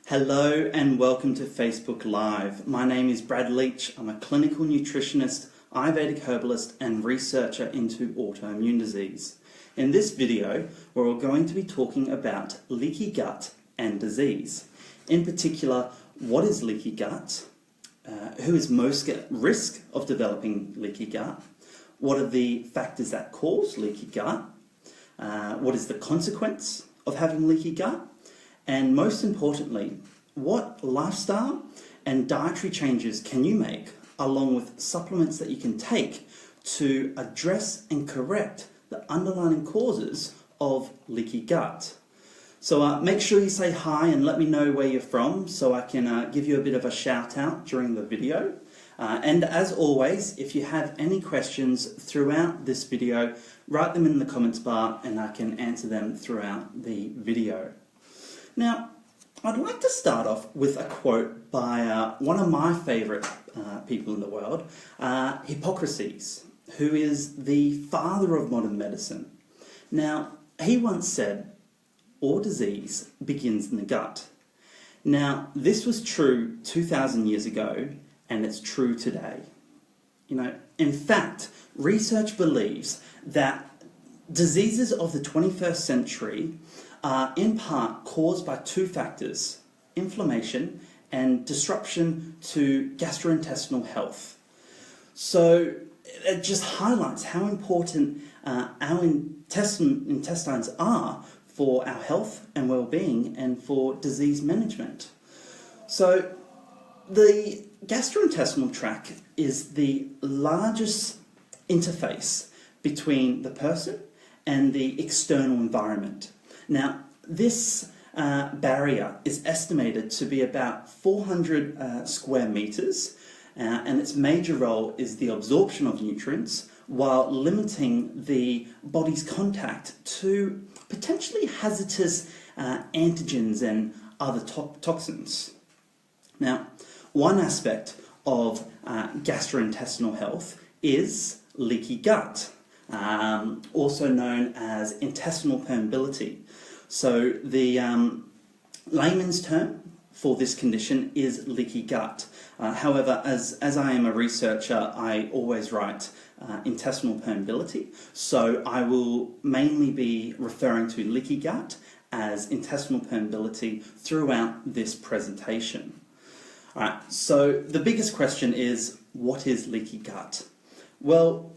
Hello and welcome to Facebook Live. My name is Brad Leach. I'm a clinical nutritionist, Ayurvedic herbalist and researcher into autoimmune disease. In this video, we're going to be talking about leaky gut and disease. In particular, what is leaky gut? Who is most at risk of developing leaky gut? What are the factors that cause leaky gut? What is the consequence of having leaky gut? And most importantly, what lifestyle and dietary changes can you make, along with supplements that you can take to address and correct the underlying causes of leaky gut? So make sure you say hi and let me know where you're from so I can give you a bit of a shout out during the video. And as always, if you have any questions throughout this video, write them in the comments bar and I can answer them throughout the video. Now, I'd like to start off with a quote by one of my favourite people in the world, Hippocrates, who is the father of modern medicine. Now, he once said, "All disease begins in the gut." Now, this was true 2,000 years ago, and it's true today. In fact, research believes that diseases of the 21st century are in part caused by two factors: inflammation and disruption to gastrointestinal health. So it just highlights how important our intestines are for our health and well-being and for disease management. So the gastrointestinal tract is the largest interface between the person and the external environment. Now, this barrier is estimated to be about 400 square meters, and its major role is the absorption of nutrients while limiting the body's contact to potentially hazardous antigens and other toxins. Now, one aspect of gastrointestinal health is leaky gut, also known as intestinal permeability. So the layman's term for this condition is leaky gut. However, as I am a researcher, I always write intestinal permeability. So I will mainly be referring to leaky gut as intestinal permeability throughout this presentation. All right, so the biggest question is, what is leaky gut? Well,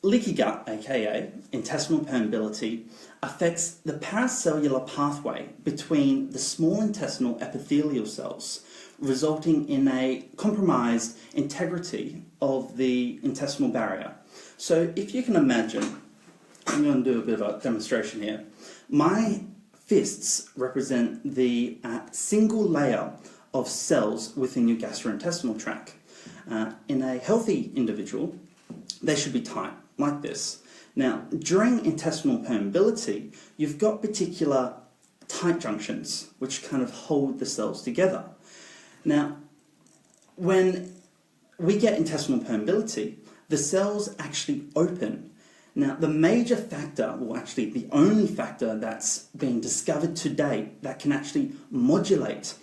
leaky gut, aka intestinal permeability, affects the paracellular pathway between the small intestinal epithelial cells, resulting in a compromised integrity of the intestinal barrier. So if you can imagine, I'm going to do a bit of a demonstration here. My fists represent the single layer of cells within your gastrointestinal tract. In a healthy individual, they should be tight, like this. Now, during intestinal permeability, you've got particular tight junctions which kind of hold the cells together. Now, when we get intestinal permeability, the cells actually open. Now, the major factor, or actually the only factor that's been discovered to date that can actually modulate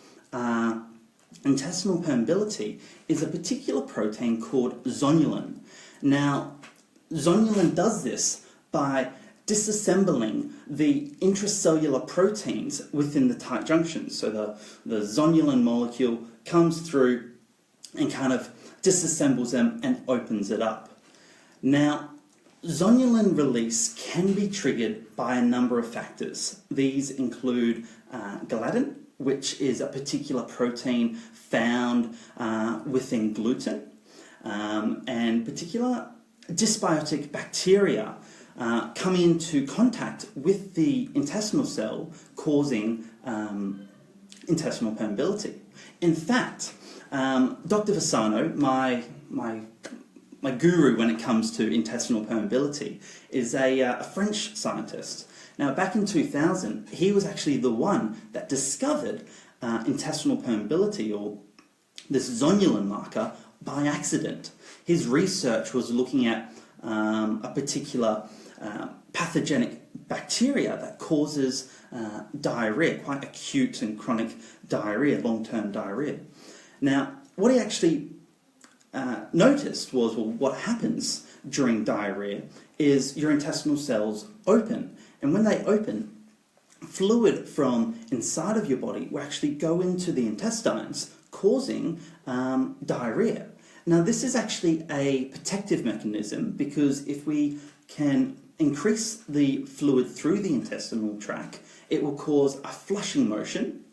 intestinal permeability is a particular protein called zonulin. Now, zonulin does this by disassembling the intracellular proteins within the tight junctions. So the zonulin molecule comes through and kind of disassembles them and opens it up. Now, zonulin release can be triggered by a number of factors. These include ghalatin, which is a particular protein found within gluten, and particular dysbiotic bacteria come into contact with the intestinal cell, causing intestinal permeability. In fact, Dr. Fasano, my guru when it comes to intestinal permeability, is a French scientist. Now, back in 2000, he was actually the one that discovered intestinal permeability, or this zonulin marker, by accident. His research was looking at a particular pathogenic bacteria that causes diarrhea, quite acute and chronic diarrhea, long-term diarrhea. Now, what he actually noticed was, well, what happens during diarrhea is your intestinal cells open, and when they open, fluid from inside of your body will actually go into the intestines, causing diarrhea. Now, this is actually a protective mechanism, because if we can increase the fluid through the intestinal tract, it will cause a flushing motion,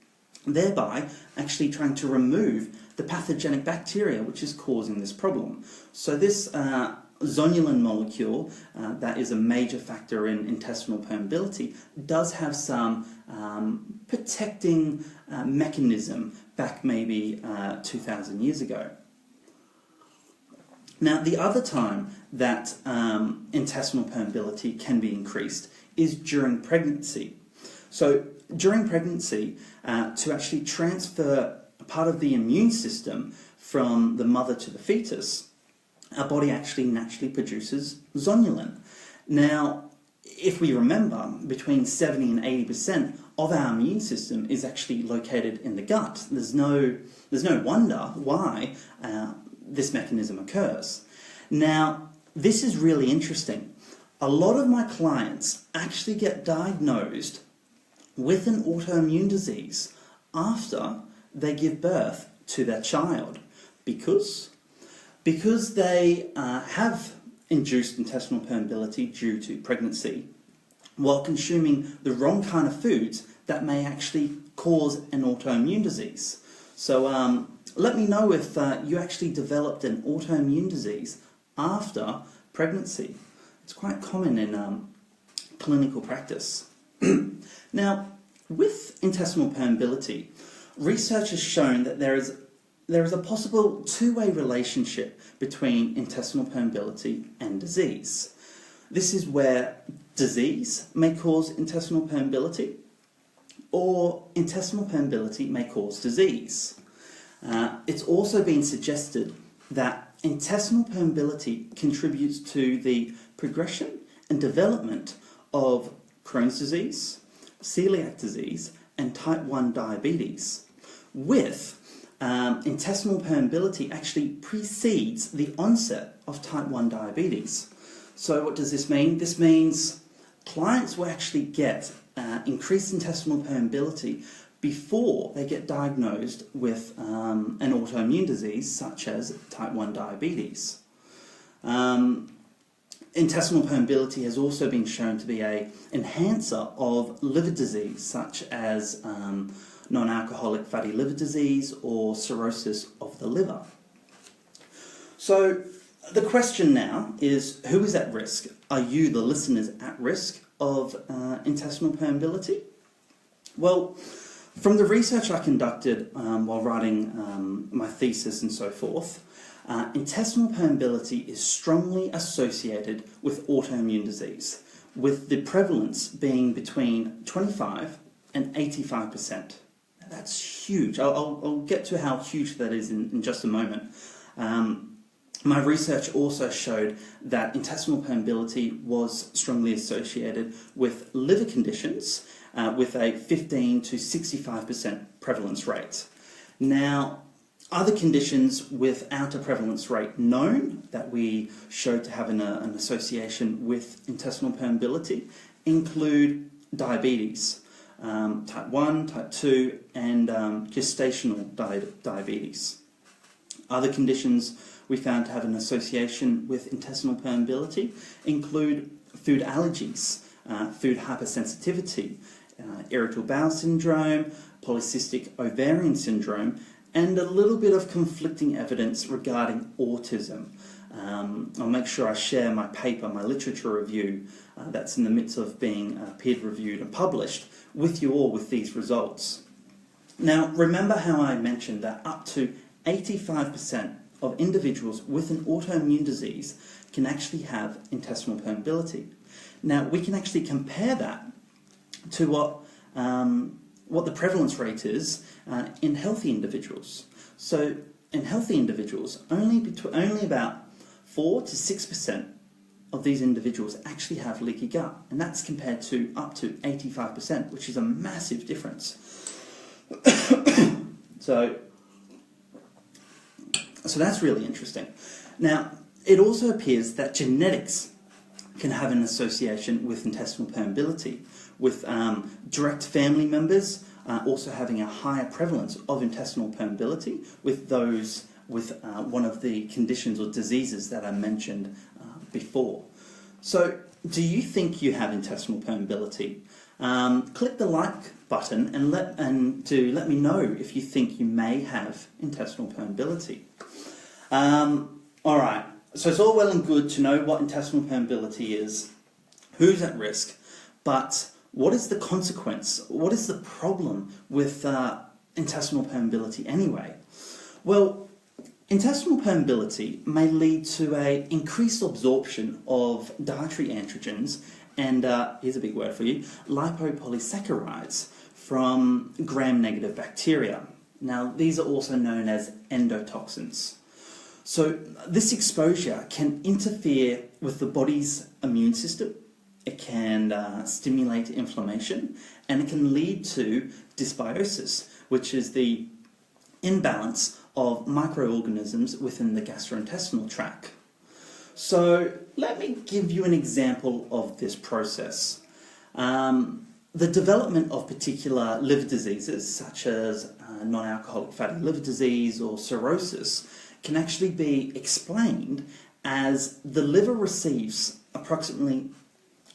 thereby actually trying to remove the pathogenic bacteria which is causing this problem. So this zonulin molecule, that is a major factor in intestinal permeability, does have some protecting mechanism back maybe 2,000 years ago. Now, the other time that intestinal permeability can be increased is during pregnancy. So during pregnancy, to actually transfer part of the immune system from the mother to the fetus, our body actually naturally produces zonulin. Now, if we remember, between 70 and 80% of our immune system is actually located in the gut. There's no wonder why this mechanism occurs. Now, this is really interesting. A lot of my clients actually get diagnosed with an autoimmune disease after they give birth to their child, because they have induced intestinal permeability due to pregnancy, while consuming the wrong kind of foods that may actually cause an autoimmune disease. So let me know if you actually developed an autoimmune disease after pregnancy. It's quite common in clinical practice. Now, with intestinal permeability, research has shown that there is a possible two-way relationship between intestinal permeability and disease. This is where disease may cause intestinal permeability, or intestinal permeability may cause disease. It's also been suggested that intestinal permeability contributes to the progression and development of Crohn's disease, celiac disease, and type 1 diabetes, with intestinal permeability actually precedes the onset of type 1 diabetes. So what does this mean? This means clients will actually get increased intestinal permeability before they get diagnosed with an autoimmune disease such as type 1 diabetes. Intestinal permeability has also been shown to be an enhancer of liver disease, such as non-alcoholic fatty liver disease or cirrhosis of the liver. So the question now is, who is at risk? Are you, the listeners, at risk of intestinal permeability? Well, from the research I conducted while writing my thesis and so forth, intestinal permeability is strongly associated with autoimmune disease, with the prevalence being between 25 and 85%. That's huge. I'll get to how huge that is in just a moment. My research also showed that intestinal permeability was strongly associated with liver conditions with a 15 to 65% prevalence rate. Now, other conditions without a prevalence rate known that we showed to have an association with intestinal permeability include diabetes, type 1, type 2, and gestational diabetes. Other conditions we found to have an association with intestinal permeability include food allergies, food hypersensitivity, irritable bowel syndrome, polycystic ovarian syndrome, and a little bit of conflicting evidence regarding autism. I'll make sure I share my paper, my literature review, that's in the midst of being peer-reviewed and published, with you all with these results. Now, remember how I mentioned that up to 85% of individuals with an autoimmune disease can actually have intestinal permeability. Now, we can actually compare that to what the prevalence rate is in healthy individuals. So in healthy individuals, only about 4 to 6% of these individuals actually have leaky gut, and that's compared to up to 85%, which is a massive difference. So that's really interesting. Now, it also appears that genetics can have an association with intestinal permeability, with direct family members also having a higher prevalence of intestinal permeability with those with one of the conditions or diseases that I mentioned before. So, do you think you have intestinal permeability? Click the like button and let me know if you think you may have intestinal permeability. Alright, so it's all well and good to know what intestinal permeability is, who's at risk, but what is the consequence? What is the problem with intestinal permeability anyway? Well, intestinal permeability may lead to an increased absorption of dietary androgens and, here's a big word for you, lipopolysaccharides from gram-negative bacteria. Now, these are also known as endotoxins. So this exposure can interfere with the body's immune system. It can stimulate inflammation, and it can lead to dysbiosis, which is the imbalance of microorganisms within the gastrointestinal tract. So let me give you an example of this process. The development of particular liver diseases, such as non-alcoholic fatty liver disease or cirrhosis, can actually be explained as the liver receives approximately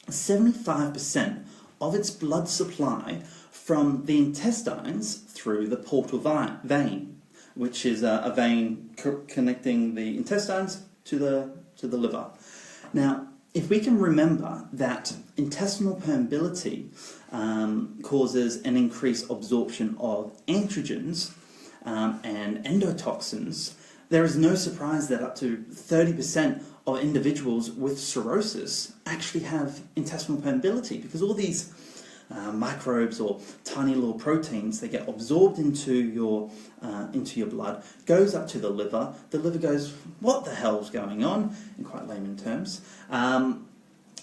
75% of its blood supply from the intestines through the portal vein, which is a vein connecting the intestines to the liver. Now, if we can remember that intestinal permeability causes an increased absorption of androgens and endotoxins, there is no surprise that up to 30% of individuals with cirrhosis actually have intestinal permeability, because all these microbes or tiny little proteins, they get absorbed into your blood, goes up to the liver goes, what the hell's going on, in quite layman terms, and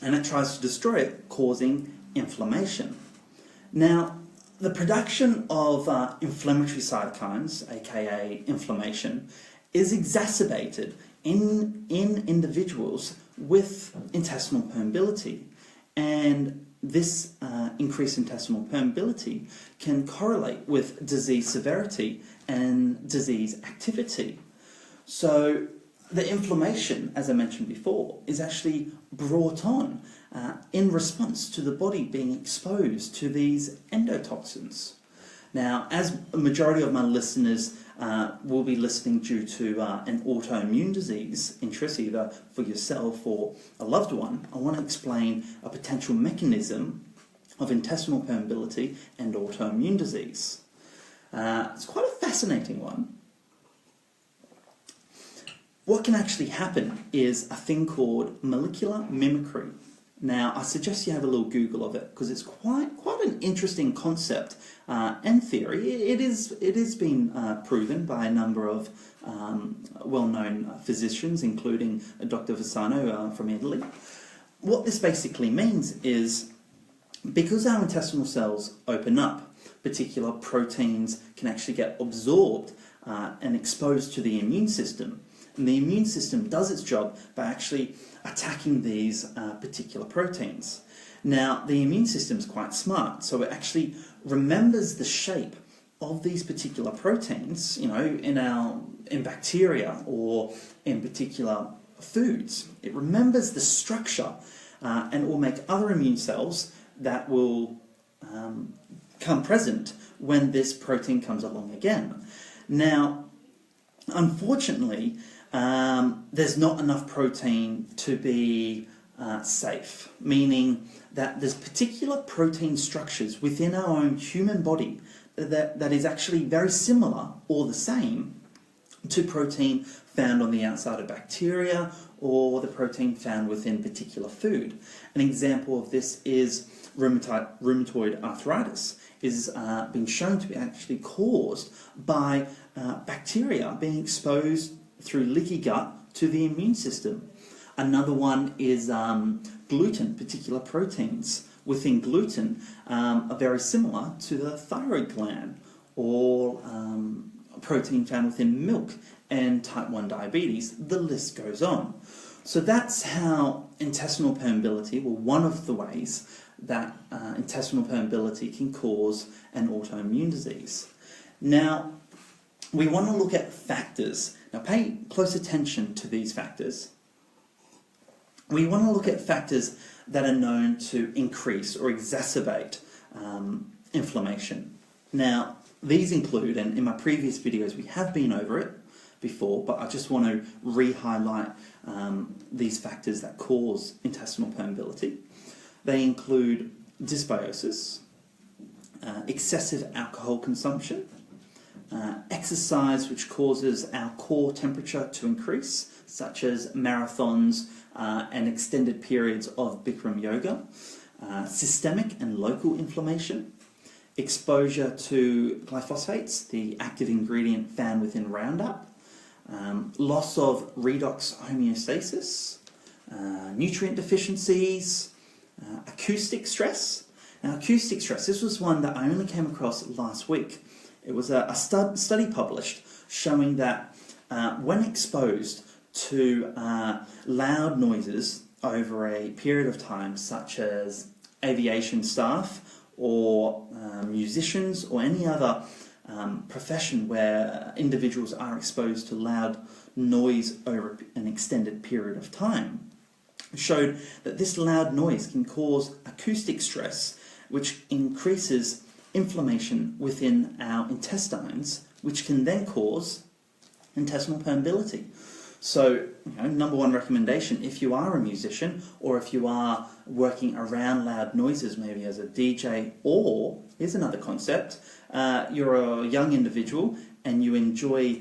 it tries to destroy it, causing inflammation. Now, the production of inflammatory cytokines, aka inflammation, is exacerbated in individuals with intestinal permeability, and this increased intestinal permeability can correlate with disease severity and disease activity. So the inflammation, as I mentioned before, is actually brought on in response to the body being exposed to these endotoxins. Now, as a majority of my listeners will be listening due to an autoimmune disease interest, either for yourself or a loved one, I want to explain a potential mechanism of intestinal permeability and autoimmune disease. It's quite a fascinating one. What can actually happen is a thing called molecular mimicry. Now, I suggest you have a little Google of it, because it's quite an interesting concept and theory. It is been proven by a number of well-known physicians, including Dr. Visano from Italy. What this basically means is, because our intestinal cells open up, particular proteins can actually get absorbed and exposed to the immune system. And the immune system does its job by actually attacking these particular proteins. Now, the immune system is quite smart, so it actually remembers the shape of these particular proteins, you know, in bacteria or in particular foods. It remembers the structure and will make other immune cells that will come present when this protein comes along again. Now, unfortunately, there's not enough protein to be safe, meaning that there's particular protein structures within our own human body that is actually very similar or the same to protein found on the outside of bacteria or the protein found within particular food. An example of this is rheumatoid arthritis is being shown to be actually caused by bacteria being exposed through leaky gut to the immune system. Another one is gluten, particular proteins within gluten are very similar to the thyroid gland, or protein found within milk and type 1 diabetes. The list goes on. So that's how intestinal permeability, well, one of the ways that intestinal permeability can cause an autoimmune disease. Now, we want to look at factors. Now, pay close attention to these factors. We want to look at factors that are known to increase or exacerbate inflammation. Now, these include, and in my previous videos we have been over it before, but I just want to re-highlight these factors that cause intestinal permeability. They include dysbiosis, excessive alcohol consumption, exercise which causes our core temperature to increase, such as marathons and extended periods of Bikram yoga, systemic and local inflammation, exposure to glyphosates, the active ingredient found within Roundup, loss of redox homeostasis, nutrient deficiencies, acoustic stress. Now, acoustic stress, this was one that I only came across last week. It was a study published showing that when exposed to loud noises over a period of time, such as aviation staff or musicians or any other profession where individuals are exposed to loud noise over an extended period of time, showed that this loud noise can cause acoustic stress, which increases inflammation within our intestines, which can then cause intestinal permeability. So, number one recommendation, if you are a musician or if you are working around loud noises, maybe as a DJ, or, here's another concept, you're a young individual and you enjoy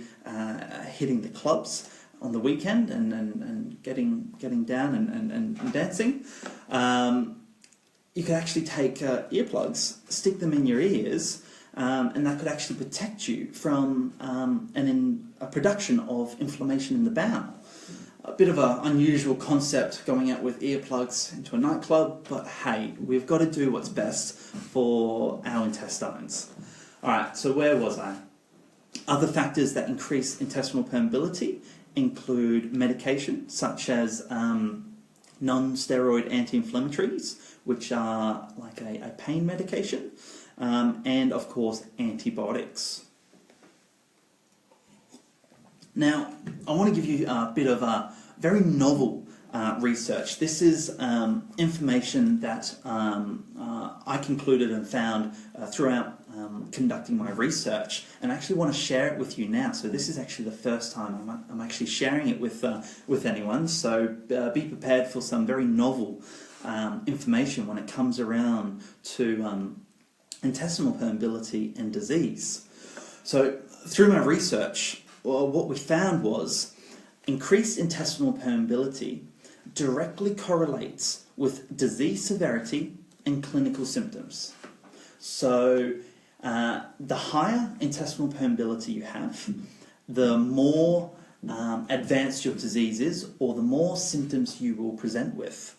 hitting the clubs on the weekend and getting down and dancing, you could actually take earplugs, stick them in your ears, and that could actually protect you from a production of inflammation in the bowel. A bit of an unusual concept going out with earplugs into a nightclub, but hey, we've got to do what's best for our intestines. Alright, so where was I? Other factors that increase intestinal permeability include medication, such as non-steroid anti-inflammatories, which are like a pain medication, and of course antibiotics. Now, I want to give you a bit of a very novel research. This is information that I concluded and found throughout conducting my research, and I actually want to share it with you now. So this is actually the first time I'm actually sharing it with anyone, so be prepared for some very novel information when it comes around to intestinal permeability and disease. So through my research, what we found was increased intestinal permeability directly correlates with disease severity and clinical symptoms. So the higher intestinal permeability you have, the more advanced your disease is, or the more symptoms you will present with.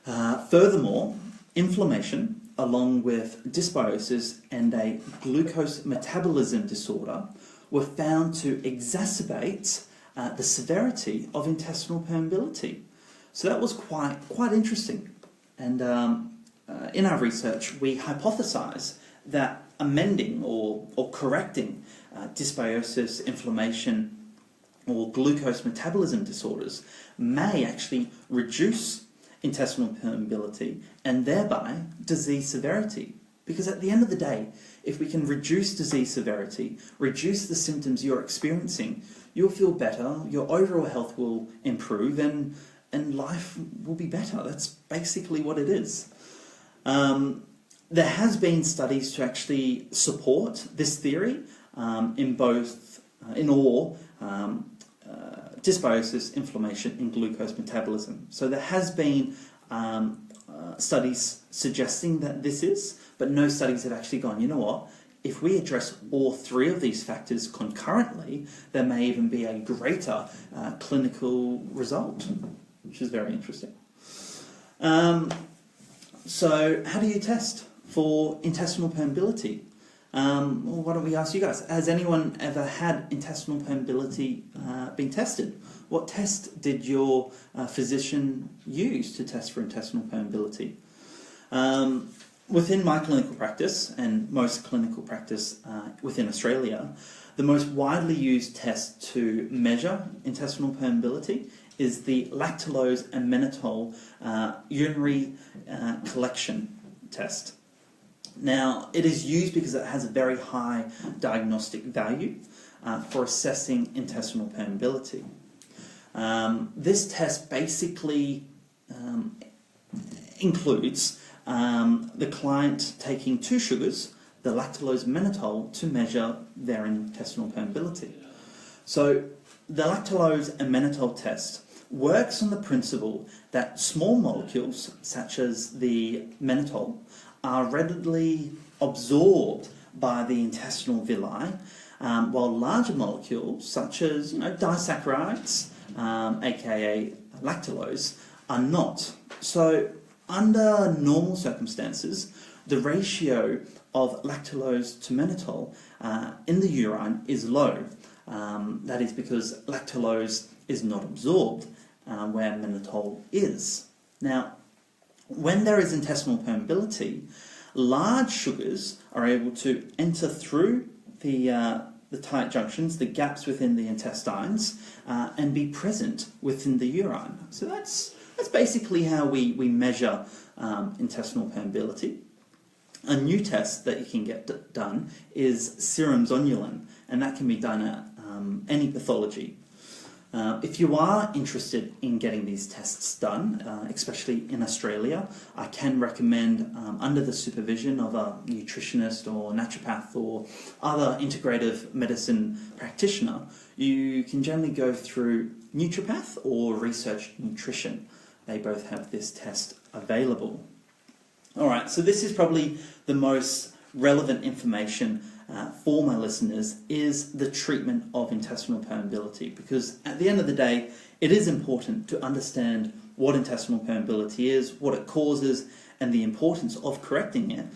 Furthermore, inflammation, along with dysbiosis and a glucose metabolism disorder, were found to exacerbate the severity of intestinal permeability. So that was quite interesting. And in our research, we hypothesise that amending or correcting dysbiosis, inflammation, or glucose metabolism disorders may actually reduce intestinal permeability and thereby disease severity. Because at the end of the day, if we can reduce disease severity, reduce the symptoms you're experiencing, you'll feel better, your overall health will improve, and life will be better. That's basically what it is. There has been studies to actually support this theory in all dysbiosis, inflammation, and glucose metabolism. So there has been studies suggesting that this is, but no studies have actually gone, you know what, if we address all three of these factors concurrently, there may even be a greater clinical result. which is very interesting. So how do you test for intestinal permeability? Well, why don't we ask you guys, has anyone ever had intestinal permeability being tested? What test did your physician use to test for intestinal permeability? Within my clinical practice, and most clinical practice within Australia, the most widely used test to measure intestinal permeability is the lactulose and mannitol urinary collection test. Now, it is used because it has a very high diagnostic value for assessing intestinal permeability. This test basically includes the client taking 2 sugars, the lactulose and mannitol, to measure their intestinal permeability. So the lactulose and mannitol test works on the principle that small molecules, such as the mannitol, are readily absorbed by the intestinal villi, while larger molecules, such as disaccharides, aka lactulose, are not. So under normal circumstances, the ratio of lactulose to mannitol in the urine is low. That is because lactulose is not absorbed where mannitol is. Now, when there is intestinal permeability, large sugars are able to enter through the tight junctions, the gaps within the intestines, and be present within the urine. So that's basically how we measure intestinal permeability. A new test that you can get done is serum zonulin, and that can be done at any pathology. If you are interested in getting these tests done, especially in Australia, I can recommend, under the supervision of a nutritionist or naturopath or other integrative medicine practitioner, you can generally go through Nutripath or Research Nutrition. They both have this test available. Alright, so this is probably the most relevant information for my listeners, is the treatment of intestinal permeability, because at the end of the day, it is important to understand what intestinal permeability is, what it causes, and the importance of correcting it.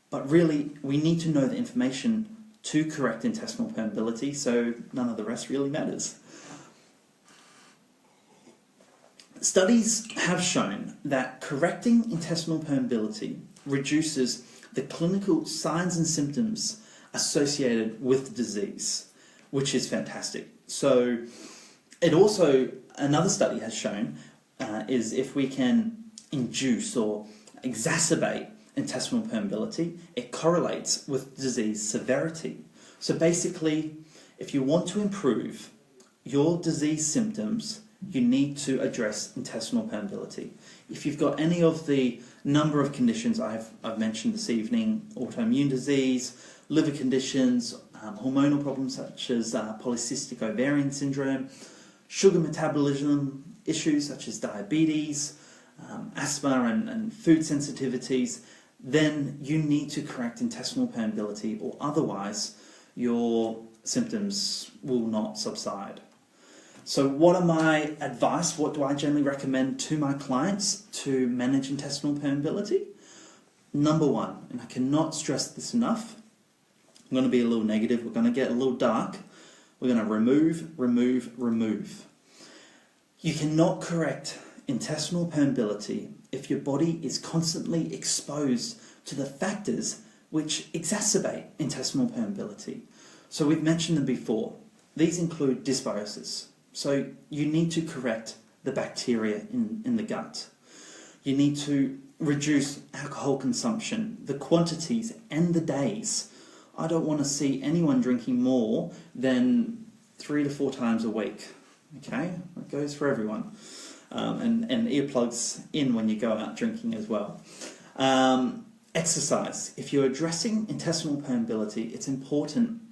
But really, we need to know the information to correct intestinal permeability, so none of the rest really matters. Studies have shown that correcting intestinal permeability reduces the clinical signs and symptoms associated with the disease, which is fantastic. So it also, another study has shown, is if we can induce or exacerbate intestinal permeability, it correlates with disease severity. So basically, if you want to improve your disease symptoms, you need to address intestinal permeability. If you've got any of the number of conditions I've mentioned this evening, autoimmune disease, liver conditions, hormonal problems such as polycystic ovarian syndrome, sugar metabolism issues such as diabetes, asthma and food sensitivities, then you need to correct intestinal permeability, or otherwise your symptoms will not subside. So what are my advice? What do I generally recommend to my clients to manage intestinal permeability? Number one, and I cannot stress this enough, I'm going to be a little negative, we're going to get a little dark, we're going to remove. You cannot correct intestinal permeability if your body is constantly exposed to the factors which exacerbate intestinal permeability. So we've mentioned them before. These include dysbiosis. So you need to correct the bacteria in the gut. You need to reduce alcohol consumption, the quantities and the days. I don't want to see anyone drinking more than 3 to 4 times a week. Okay, that goes for everyone. And earplugs in when you go out drinking as well. Exercise. If you're addressing intestinal permeability, it's important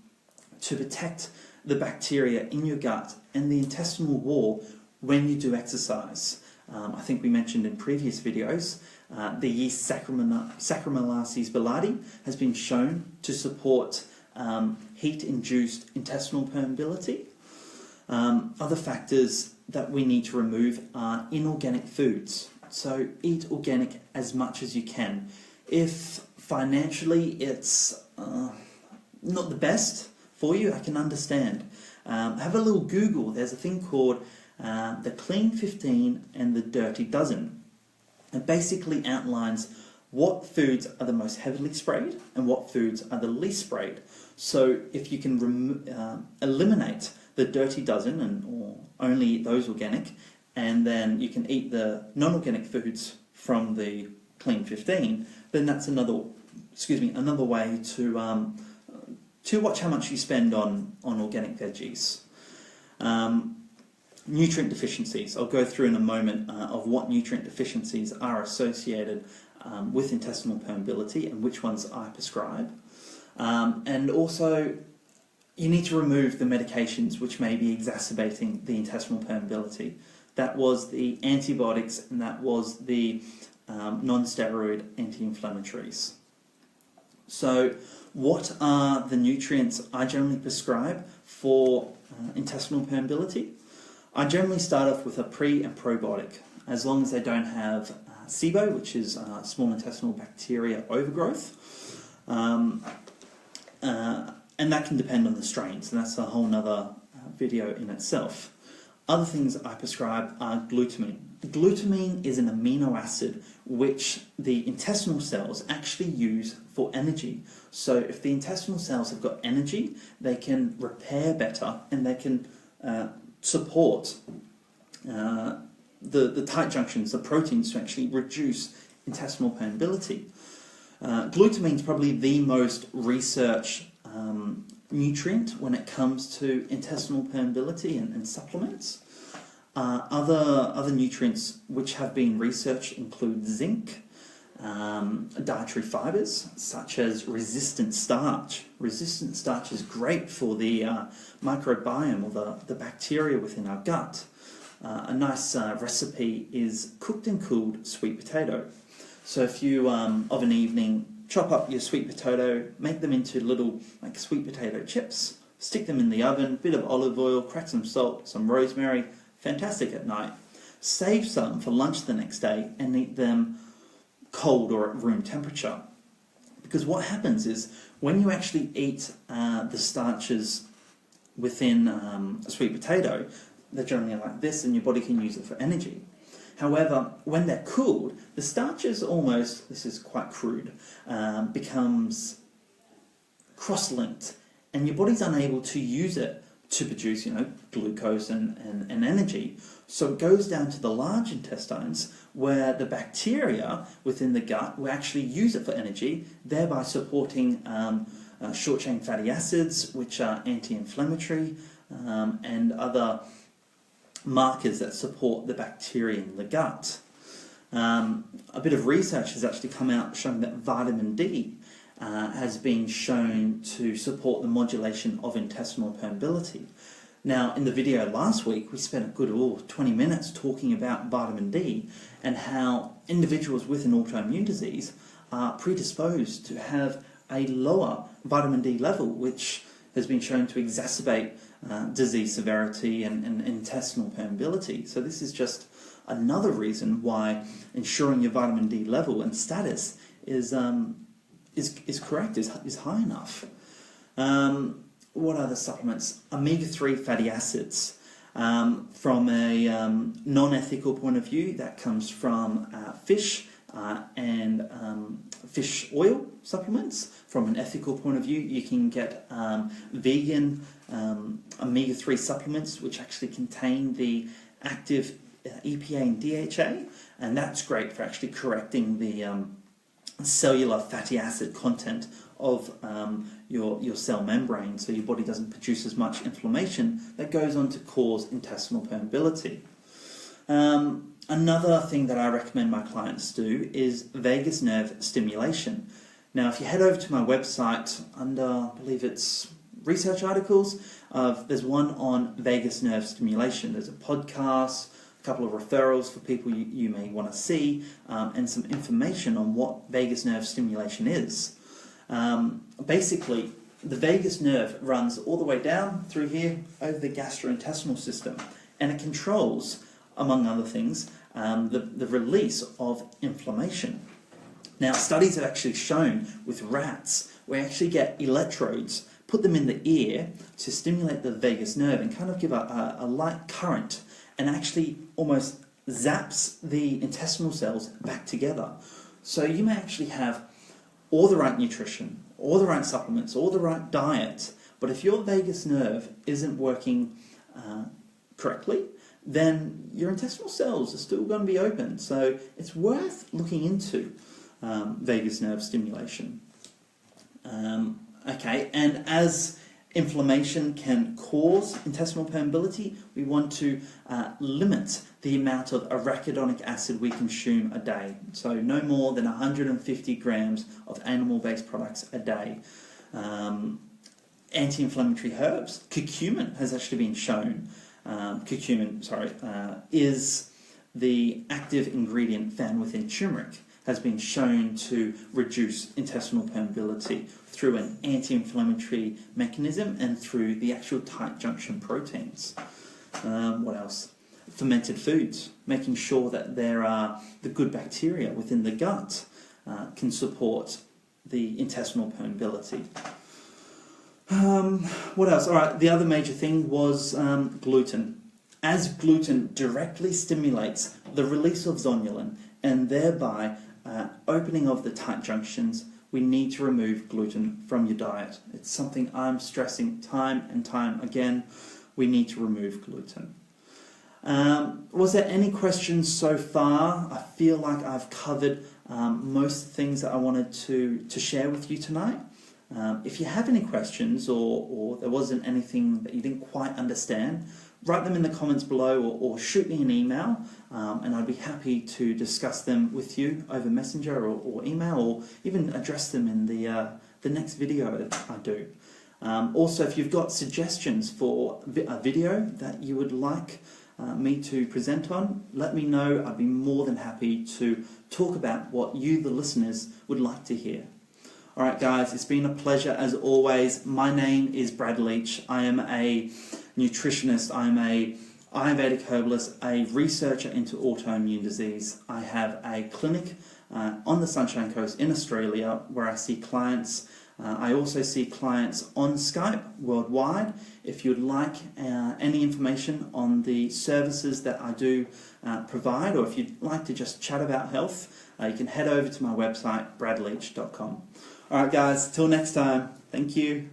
to protect the bacteria in your gut and the intestinal wall when you do exercise. I think we mentioned in previous videos, the yeast Saccharomyces boulardii has been shown to support heat-induced intestinal permeability. Other factors that we need to remove are inorganic foods. So eat organic as much as you can. If financially it's not the best for you, I can understand. Have a little Google. There's a thing called the Clean 15 and the Dirty Dozen. It basically outlines what foods are the most heavily sprayed and what foods are the least sprayed. So if you can eliminate the dirty dozen or only eat those organic, and then you can eat the non-organic foods from the Clean 15, then that's another way to watch how much you spend on organic veggies. Nutrient deficiencies. I'll go through in a moment of what nutrient deficiencies are associated with intestinal permeability and which ones I prescribe. And also, you need to remove the medications which may be exacerbating the intestinal permeability. That was the antibiotics and that was the non-steroid anti-inflammatories. So what are the nutrients I generally prescribe for intestinal permeability? I generally start off with a pre and probiotic, as long as they don't have SIBO, which is small intestinal bacteria overgrowth. And that can depend on the strains, and that's a whole nother video in itself. Other things I prescribe are glutamine. Glutamine is an amino acid which the intestinal cells actually use for energy. So if the intestinal cells have got energy, they can repair better and they can support the tight junctions, the proteins, to actually reduce intestinal permeability. Glutamine is probably the most researched nutrient when it comes to intestinal permeability and supplements. Other nutrients which have been researched include zinc, dietary fibres such as resistant starch. Resistant starch is great for the microbiome or the bacteria within our gut. A nice recipe is cooked and cooled sweet potato. So if you, of an evening, chop up your sweet potato, make them into little sweet potato chips, stick them in the oven, bit of olive oil, crack some salt, some rosemary, fantastic at night. Save some for lunch the next day and eat them cold or at room temperature. Because what happens is when you actually eat the starches within a sweet potato, they're generally like this and your body can use it for energy. However, when they're cooled, the starches almost, this is quite crude, becomes cross-linked, and your body's unable to use it to produce, glucose and energy. So it goes down to the large intestines where the bacteria within the gut will actually use it for energy, thereby supporting short-chain fatty acids, which are anti-inflammatory, and other markers that support the bacteria in the gut. A bit of research has actually come out showing that vitamin D has been shown to support the modulation of intestinal permeability. Now, in the video last week, we spent a good 20 minutes talking about vitamin D and how individuals with an autoimmune disease are predisposed to have a lower vitamin D level, which has been shown to exacerbate disease severity and intestinal permeability. So this is just another reason why ensuring your vitamin D level and status is correct, is high enough. What other supplements? Omega-3 fatty acids. From a non-ethical point of view, that comes from fish and fish oil supplements. From an ethical point of view, you can get vegan omega-3 supplements which actually contain the active EPA and DHA, and that's great for actually correcting the cellular fatty acid content of your cell membrane, so your body doesn't produce as much inflammation that goes on to cause intestinal permeability. Another thing that I recommend my clients do is vagus nerve stimulation. Now, if you head over to my website under, I believe it's research articles, there's one on vagus nerve stimulation. There's a podcast, a couple of referrals for people you may want to see, and some information on what vagus nerve stimulation is. Basically, the vagus nerve runs all the way down through here over the gastrointestinal system, and it controls, among other things, the release of inflammation. Now, studies have actually shown with rats, we actually get electrodes, put them in the ear to stimulate the vagus nerve and kind of give a light current, and actually almost zaps the intestinal cells back together. So you may actually have all the right nutrition, all the right supplements, all the right diet, but if your vagus nerve isn't working correctly, then your intestinal cells are still going to be open. So it's worth looking into vagus nerve stimulation. Okay, and as inflammation can cause intestinal permeability, we want to limit the amount of arachidonic acid we consume a day. So no more than 150 grams of animal-based products a day. Anti-inflammatory herbs, curcumin has actually been shown. Is the active ingredient found within turmeric, has been shown to reduce intestinal permeability through an anti-inflammatory mechanism and through the actual tight junction proteins. What else? Fermented foods, making sure that there are the good bacteria within the gut can support the intestinal permeability. What else? All right, the other major thing was gluten. As gluten directly stimulates the release of zonulin and thereby opening of the tight junctions, we need to remove gluten from your diet. It's something I'm stressing time and time again. We need to remove gluten. Was there any questions so far? I feel like I've covered most things that I wanted to share with you tonight. If you have any questions or there wasn't anything that you didn't quite understand, write them in the comments below or shoot me an email, and I'd be happy to discuss them with you over Messenger or email, or even address them in the next video that I do. Also, if you've got suggestions for a video that you would like me to present on, let me know. I'd be more than happy to talk about what you, the listeners, would like to hear. Alright guys, it's been a pleasure as always. My name is Brad Leach. I am a nutritionist, I'm a Ayurvedic herbalist, a researcher into autoimmune disease. I have a clinic on the Sunshine Coast in Australia where I see clients. I also see clients on Skype worldwide. If you'd like any information on the services that I do provide, or if you'd like to just chat about health, you can head over to my website, bradleach.com. Alright guys, till next time, thank you.